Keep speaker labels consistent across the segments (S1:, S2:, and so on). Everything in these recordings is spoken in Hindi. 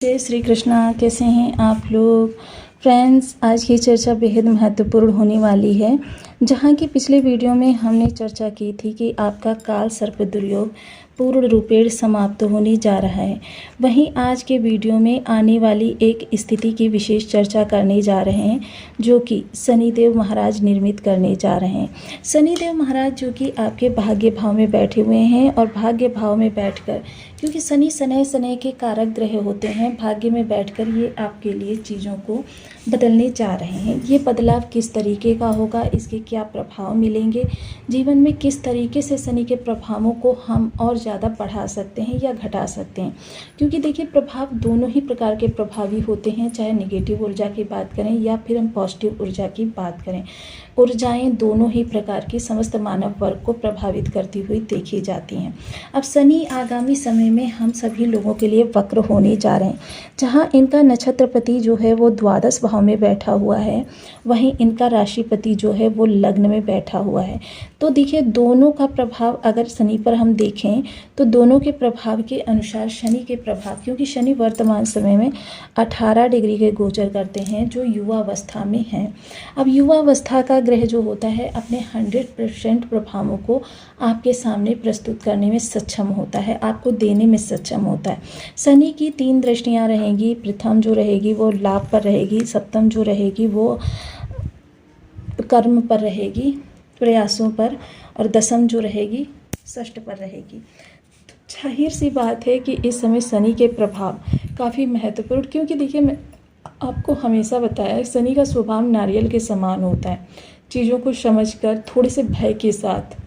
S1: जय श्री कृष्णा। कैसे हैं आप लोग फ्रेंड्स। आज की चर्चा बेहद महत्वपूर्ण होने वाली है। जहां की पिछले वीडियो में हमने चर्चा की थी कि आपका काल सर्प दुर्योग पूर्ण रूपेण समाप्त होने जा रहा है, वहीं आज के वीडियो में आने वाली एक स्थिति की विशेष चर्चा करने जा रहे हैं जो कि शनिदेव महाराज निर्मित करने जा रहे हैं। शनिदेव महाराज जो कि आपके भाग्य भाव में बैठे हुए हैं और भाग्य भाव में बैठकर, क्योंकि शनि शनै के कारक ग्रह होते हैं, भाग्य में बैठकर ये आपके लिए चीज़ों को बदलने जा रहे हैं। ये बदलाव किस तरीके का होगा, इसके क्या प्रभाव मिलेंगे, जीवन में किस तरीके से शनि के प्रभावों को हम और ज़्यादा बढ़ा सकते हैं या घटा सकते हैं। क्योंकि देखिए, प्रभाव दोनों ही प्रकार के प्रभावी होते हैं, चाहे नेगेटिव ऊर्जा की बात करें या फिर हम पॉजिटिव ऊर्जा की बात करें। ऊर्जाएं दोनों ही प्रकार की समस्त मानव वर्ग को प्रभावित करती हुई देखी जाती हैं। अब शनि आगामी समय में हम सभी लोगों के लिए वक्र होने जा रहे हैं। जहां इनका नक्षत्रपति जो है वो द्वादश भाव में बैठा हुआ है, वहीं इनका राशिपति जो है वो लग्न में बैठा हुआ है। तो देखिए, दोनों का प्रभाव अगर शनि पर हम देखें तो दोनों के प्रभाव के अनुसार शनि के प्रभाव, क्योंकि शनि वर्तमान समय में 18 डिग्री के गोचर करते हैं जो युवावस्था में हैं। अब युवावस्था का ग्रह जो होता है अपने 100% प्रभावों को आपके सामने प्रस्तुत करने में सक्षम होता है, आपको देने में सक्षम होता है। शनि की 3 दृष्टियां रहेंगी। प्रथम जो रहेगी वो लाभ पर रहेगी, सप्तम जो रहेगी वो कर्म पर रहेगी, प्रयासों पर, और दसम जो रहेगी षष्ठ पर रहेगी। तो जाहिर सी बात है कि इस समय शनि के प्रभाव काफ़ी महत्वपूर्ण, क्योंकि देखिए, मैं आपको हमेशा बताया शनि का स्वभाव नारियल के समान होता है। चीज़ों को समझकर थोड़े से भय के साथ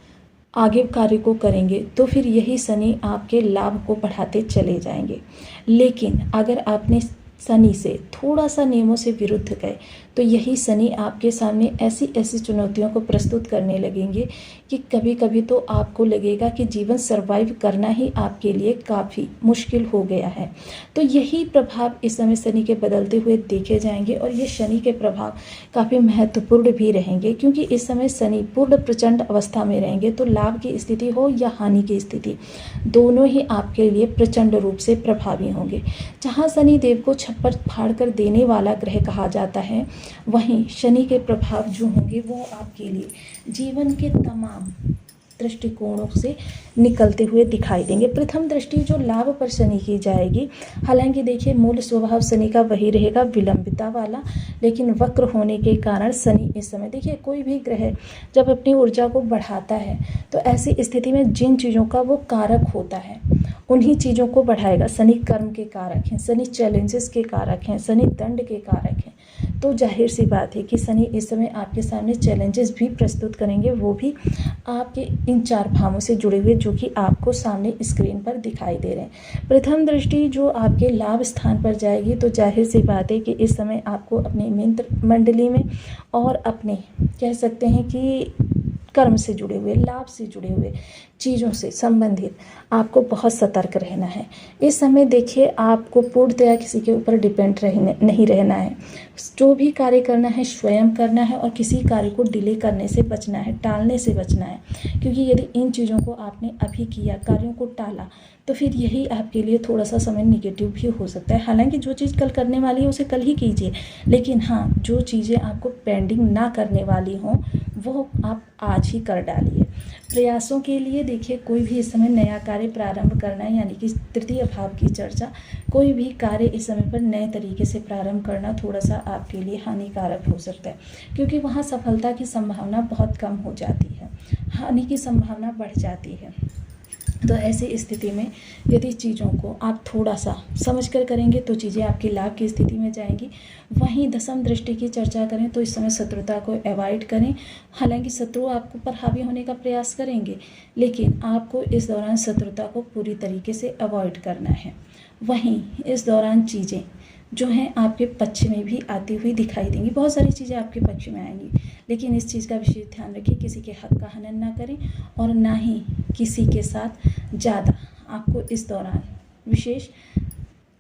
S1: आगे कार्य को करेंगे तो फिर यही शनि आपके लाभ को बढ़ाते चले जाएंगे। लेकिन अगर आपने शनि से थोड़ा सा नियमों से विरुद्ध गए तो यही शनि आपके सामने ऐसी ऐसी चुनौतियों को प्रस्तुत करने लगेंगे कि कभी कभी तो आपको लगेगा कि जीवन सर्वाइव करना ही आपके लिए काफ़ी मुश्किल हो गया है। तो यही प्रभाव इस समय शनि के बदलते हुए देखे जाएंगे और ये शनि के प्रभाव काफ़ी महत्वपूर्ण भी रहेंगे, क्योंकि इस समय शनि पूर्ण प्रचंड अवस्था में रहेंगे। तो लाभ की स्थिति हो या हानि की स्थिति, दोनों ही आपके लिए प्रचंड रूप से प्रभावी होंगे। जहाँ शनि देव को छप्पर फाड़ कर देने वाला ग्रह कहा जाता है, वहीं शनि के प्रभाव जो होंगे वो आपके लिए जीवन के तमाम दृष्टिकोणों से निकलते हुए दिखाई देंगे। प्रथम दृष्टि जो लाभ पर शनि की जाएगी, हालांकि देखिए मूल स्वभाव शनि का वही रहेगा, विलंबिता वाला, लेकिन वक्र होने के कारण शनि इस समय, देखिए कोई भी ग्रह जब अपनी ऊर्जा को बढ़ाता है तो ऐसी स्थिति में जिन चीज़ों का वो कारक होता है उन्हीं चीज़ों को बढ़ाएगा। शनि कर्म के कारक हैं, शनि चैलेंजेस के कारक हैं, शनि दंड के कारक हैं। तो जाहिर सी बात है कि शनि इस समय आपके सामने चैलेंजेस भी प्रस्तुत करेंगे, वो भी आपके इन 4 भावों से जुड़े हुए जो कि आपको सामने स्क्रीन पर दिखाई दे रहे हैं। प्रथम दृष्टि जो आपके लाभ स्थान पर जाएगी तो जाहिर सी बात है कि इस समय आपको अपने मित्र मंडली में और अपने कह सकते हैं कि कर्म से जुड़े हुए, लाभ से जुड़े हुए चीज़ों से संबंधित आपको बहुत सतर्क रहना है। इस समय देखिए, आपको पूर्णतया किसी के ऊपर डिपेंड नहीं रहना है। जो भी कार्य करना है स्वयं करना है और किसी कार्य को डिले करने से बचना है, टालने से बचना है। क्योंकि यदि इन चीज़ों को आपने अभी किया, कार्यों को टाला, तो फिर यही आपके लिए थोड़ा सा समय निगेटिव भी हो सकता है। हालांकि जो चीज़ कल करने वाली है उसे कल ही कीजिए, लेकिन हाँ, जो चीज़ें आपको पेंडिंग ना करने वाली हों वो आप आज ही कर डालिए। प्रयासों के लिए देखिए, कोई भी इस समय नया कार्य प्रारंभ करना है, यानी कि तृतीय भाव की चर्चा, कोई भी कार्य इस समय पर नए तरीके से प्रारंभ करना थोड़ा सा आपके लिए हानिकारक हो सकता है, क्योंकि वहाँ सफलता की संभावना बहुत कम हो जाती है, हानि की संभावना बढ़ जाती है। तो ऐसी स्थिति में यदि चीज़ों को आप थोड़ा सा समझ कर करेंगे तो चीज़ें आपकी लाभ की स्थिति में जाएंगी। वहीं दसम दृष्टि की चर्चा करें तो इस समय शत्रुता को अवॉइड करें। हालांकि शत्रु आपको पर हावी होने का प्रयास करेंगे, लेकिन आपको इस दौरान शत्रुता को पूरी तरीके से अवॉइड करना है। वहीं इस दौरान चीज़ें जो हैं आपके पक्ष में भी आती हुई दिखाई देंगी। बहुत सारी चीज़ें आपके पक्ष में आएंगी, लेकिन इस चीज़ का विशेष ध्यान रखिए, किसी के हक का हनन ना करें और ना ही किसी के साथ ज़्यादा आपको इस दौरान विशेष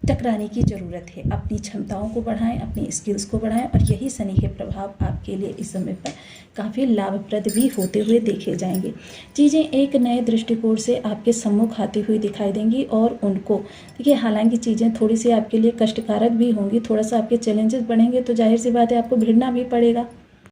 S1: टकराने की ज़रूरत है। अपनी क्षमताओं को बढ़ाएं, अपनी स्किल्स को बढ़ाएं और यही शनि के प्रभाव आपके लिए इस समय पर काफ़ी लाभप्रद भी होते हुए देखे जाएंगे। चीज़ें एक नए दृष्टिकोण से आपके सम्मुख आती हुई दिखाई देंगी और उनको देखिए, हालांकि चीज़ें थोड़ी सी आपके लिए कष्टकारक भी होंगी, थोड़ा सा आपके चैलेंजेस बढ़ेंगे तो जाहिर सी बात है आपको भिड़ना भी पड़ेगा,